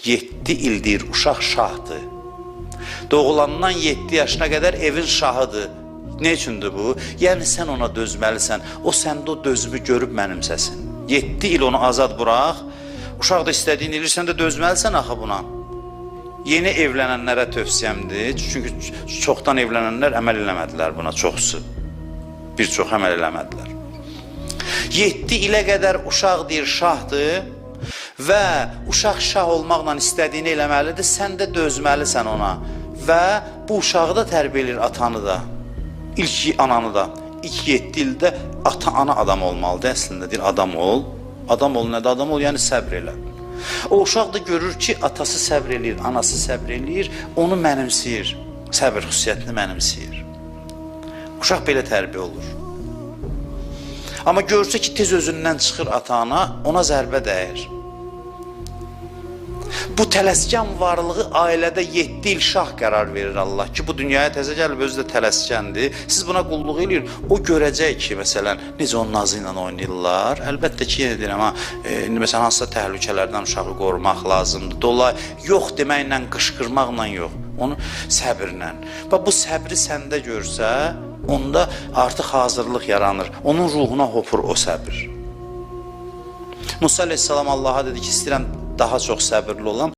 7 ildir uşaq şahdır. Doğulandan 7 yaşına qədər evin şahıdır. Ne üçündür bu? Yəni sən ona dözməlisən. O səndə o dözümü görüb mənimsəsin. 7 il onu azad bıraq. Uşaq da istədiyini edir, sən də dözməlisən axı buna. Yeni evlənənlərə tövsiyəmdir. Çünki çoxdan evlənənlər əməl eləmədilər buna, çoxsu. Bir çox əməl eləmədilər. 7 ilə qədər uşaq deyir şahdır və uşaq şah olmaqla istədiyini eləməlidir, sən də dözməlisən ona və bu uşağı da tərbiyə edir, atanı da, ilk ananı da. İlk 7 ildə ata-ana adam olmalıdır əslində, deyir adam ol. Adam ol, nədə adam ol, yəni səbr elə. O uşaq da görür ki, atası səbr eləyir, anası səbr eləyir, onu mənimsəyir, səbr xüsusiyyətini mənimsəyir. Uşaq belə tərbiyə olur. Amma görsə ki, tez özündən çıxır ata-ana, ona zərbə dəyir. Bu tələskən varlığı ailədə 7 il şah qərar verir Allah ki, bu dünyaya təzə gəlib özü də tələskəndir. Siz buna qulluq eləyin. O görəcək ki, məsələn, necə onun nazı ilə oynayırlar. Əlbəttə ki, yenə deyirəm, indi məsələn, hansısa təhlükələrdən uşağı qorumaq lazımdır. Dolay, yox deməklə, qışqırmaqla yox. Onu səbirlə. Və bu səbri səndə görsə, onda artıq hazırlıq yaranır. Onun ruhuna hopur o səbir. Musa aleyhissalam Allah'a dedi ki, istəyirəm daha çox səbirli olam.